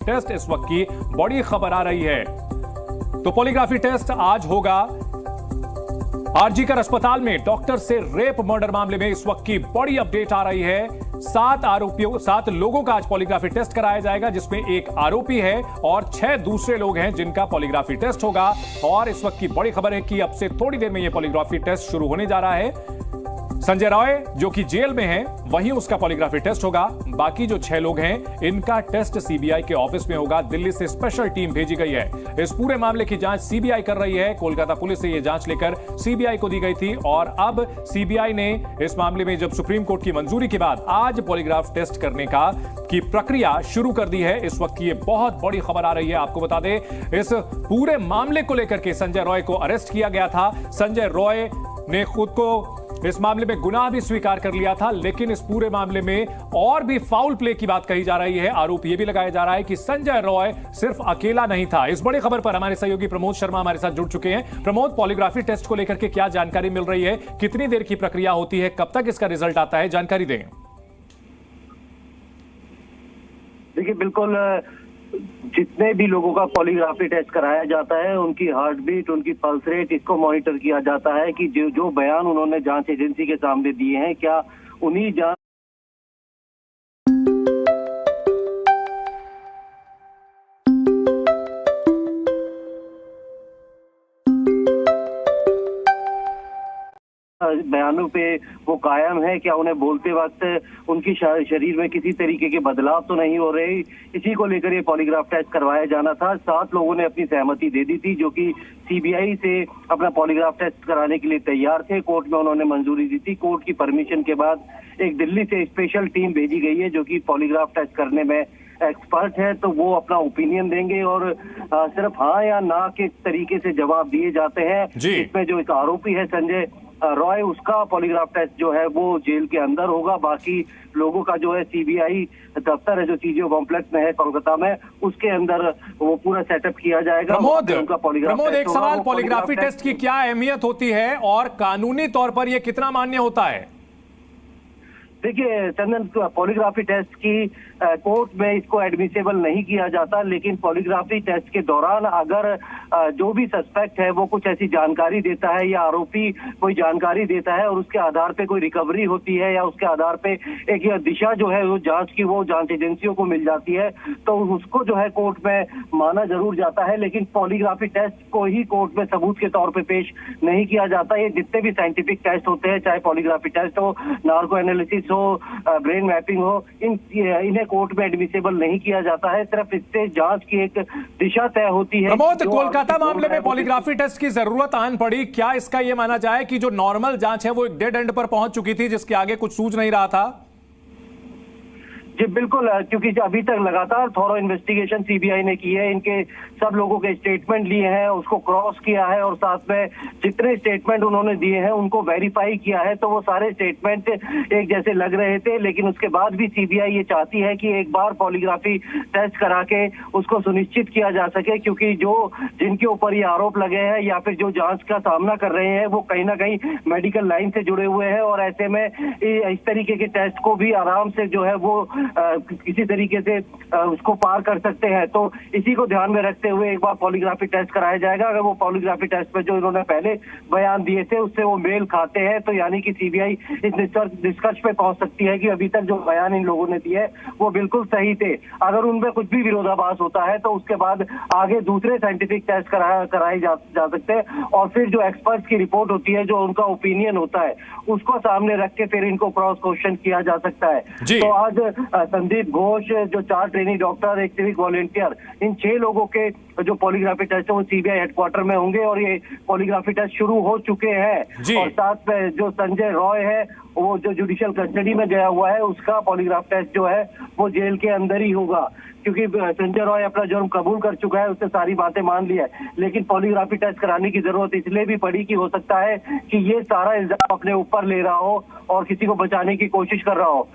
Test इस वक्त की बड़ी खबर आ रही है। तो पॉलीग्राफी टेस्ट आज होगा। आरजीकर अस्पताल में डॉक्टर से रेप मर्डर मामले में इस वक्त की बड़ी अपडेट आ रही है। 7 लोगों का आज पॉलीग्राफी टेस्ट कराया जाएगा, जिसमें एक आरोपी है और 6 दूसरे लोग हैं जिनका पॉलीग्राफी टेस्ट होगा। और इस वक्त की बड़ी खबर है कि अब से थोड़ी देर में यह पॉलीग्राफी टेस्ट शुरू होने जा रहा है। संजय रॉय जो कि जेल में है, वहीं उसका पॉलीग्राफी टेस्ट होगा। बाकी जो 6 लोग हैं, इनका टेस्ट सीबीआई के ऑफिस में होगा। दिल्ली से स्पेशल टीम भेजी गई है। इस पूरे मामले की जांच सीबीआई कर रही है। कोलकाता पुलिस से यह जांच लेकर सीबीआई को दी गई थी और अब सीबीआई ने इस मामले में जब सुप्रीम कोर्ट की मंजूरी के बाद आज पॉलीग्राफ टेस्ट करने की प्रक्रिया शुरू कर दी है। इस वक्त की यह बहुत बड़ी खबर आ रही है। आपको बता दें, इस पूरे मामले को लेकर के संजय रॉय को अरेस्ट किया गया था। संजय रॉय ने खुद को इस मामले में गुनाह भी स्वीकार कर लिया था, लेकिन इस पूरे मामले में और भी फाउल प्ले की बात कही जा रही है। आरोप यह भी लगाया जा रहा है कि संजय रॉय सिर्फ अकेला नहीं था। इस बड़ी खबर पर हमारे सहयोगी प्रमोद शर्मा हमारे साथ जुड़ चुके हैं। प्रमोद, पॉलीग्राफी टेस्ट को लेकर के क्या जानकारी मिल रही है? कितनी देर की प्रक्रिया होती है? कब तक इसका रिजल्ट आता है? जानकारी दें। देखिए, बिल्कुल जितने भी लोगों का पॉलीग्राफी टेस्ट कराया जाता है, उनकी हार्ट बीट, उनकी पल्स रेट, इसको मॉनिटर किया जाता है कि जो बयान उन्होंने जांच एजेंसी के सामने दिए हैं, क्या उन्हीं जांच बयानों पे वो कायम है, क्या उन्हें बोलते वक्त उनकी शरीर में किसी तरीके के बदलाव तो नहीं हो रहे। इसी को लेकर ये पॉलीग्राफ टेस्ट करवाया जाना था। 7 लोगों ने अपनी सहमति दे दी थी, जो कि सीबीआई से अपना पॉलीग्राफ टेस्ट कराने के लिए तैयार थे। कोर्ट में उन्होंने मंजूरी दी थी। कोर्ट की परमिशन के बाद एक दिल्ली से स्पेशल टीम भेजी गई है, जो कि पॉलीग्राफ टेस्ट करने में एक्सपर्ट है। तो वो अपना ओपिनियन देंगे और सिर्फ हाँ या ना के तरीके से जवाब दिए जाते हैं। इसमें जो एक आरोपी है संजय रॉय, उसका पॉलीग्राफ टेस्ट जो है वो जेल के अंदर होगा। बाकी लोगों का जो है सीबीआई दफ्तर है, जो सीजीओ कॉम्प्लेक्स में है कोलकाता में, उसके अंदर वो पूरा सेटअप किया जाएगा। प्रमोद, एक सवाल, पॉलीग्राफी टेस्ट की क्या अहमियत होती है और कानूनी तौर पर यह कितना मान्य होता है? देखिए चंदन, पॉलीग्राफी टेस्ट की कोर्ट में इसको एडमिसेबल नहीं किया जाता, लेकिन पॉलीग्राफी टेस्ट के दौरान अगर जो भी सस्पेक्ट है वो कुछ ऐसी जानकारी देता है या आरोपी कोई जानकारी देता है और उसके आधार पे कोई रिकवरी होती है या उसके आधार पे एक दिशा जो है वो जांच की, वो जांच एजेंसियों को मिल जाती है, तो उसको जो है कोर्ट में माना जरूर जाता है। लेकिन पॉलीग्राफी टेस्ट को ही कोर्ट में सबूत के तौर पर पेश नहीं किया जाता। ये जितने भी साइंटिफिक टेस्ट होते हैं, चाहे पॉलीग्राफी टेस्ट हो, नार्को एनालिसिस हो, ब्रेन मैपिंग हो, इन्हें कोर्ट में एडमिसेबल नहीं किया जाता है। सिर्फ इससे जांच की एक दिशा तय होती है। प्रमोद, कोलकाता मामले में पॉलीग्राफी टेस्ट की जरूरत आन पड़ी। क्या इसका यह माना जाए कि जो नॉर्मल जांच है वो एक डेड एंड पर पहुंच चुकी थी, जिसके आगे कुछ सूझ नहीं रहा था? जी बिल्कुल, क्योंकि अभी तक लगातार थॉरो इन्वेस्टिगेशन सीबीआई ने की है। इनके सब लोगों के स्टेटमेंट लिए हैं, उसको क्रॉस किया है और साथ में जितने स्टेटमेंट उन्होंने दिए हैं उनको वेरीफाई किया है। तो वो सारे स्टेटमेंट एक जैसे लग रहे थे, लेकिन उसके बाद भी सीबीआई ये चाहती है कि एक बार पॉलीग्राफी टेस्ट करा के उसको सुनिश्चित किया जा सके, क्योंकि जो जिनके ऊपर ये आरोप लगे हैं या फिर जो जांच का सामना कर रहे हैं, वो कहीं ना कहीं मेडिकल लाइन से जुड़े हुए हैं और ऐसे में इस तरीके के टेस्ट को भी आराम से जो है वो किसी तरीके से उसको पार कर सकते हैं। तो इसी को ध्यान में रखते हुए एक बार पॉलीग्राफी टेस्ट कराया जाएगा। अगर वो पॉलीग्राफी टेस्ट में जो इन्होंने पहले बयान दिए थे उससे वो मेल खाते हैं, तो यानी कि सीबीआई इस निष्कर्ष पे पहुंच सकती है कि अभी तक जो बयान इन लोगों ने दिए वो बिल्कुल सही थे। अगर उनमें कुछ भी विरोधाभास होता है तो उसके बाद आगे दूसरे साइंटिफिक टेस्ट कराए जा सकते हैं और फिर जो एक्सपर्ट्स की रिपोर्ट होती है, जो उनका ओपिनियन होता है, उसको सामने रख के फिर इनको क्रॉस क्वेश्चन किया जा सकता है। तो आज संदीप घोष, जो 4 ट्रेनी डॉक्टर, एक सिविक वॉलेंटियर, इन 6 लोगों के जो पॉलीग्राफी टेस्ट है वो सीबीआई हेडक्वार्टर में होंगे और ये पॉलीग्राफी टेस्ट शुरू हो चुके हैं। और साथ में जो संजय रॉय है, वो जो जुडिशियल कस्टडी में गया हुआ है, उसका पॉलीग्राफ टेस्ट जो है वो जेल के अंदर ही होगा, क्योंकि संजय रॉय अपना जुर्म कबूल कर चुका है, उसने सारी बातें मान ली है। लेकिन पॉलीग्राफी टेस्ट कराने की जरूरत इसलिए भी पड़ी कि हो सकता है कि ये सारा इल्जाम अपने ऊपर ले रहा हो और किसी को बचाने की कोशिश कर रहा हो।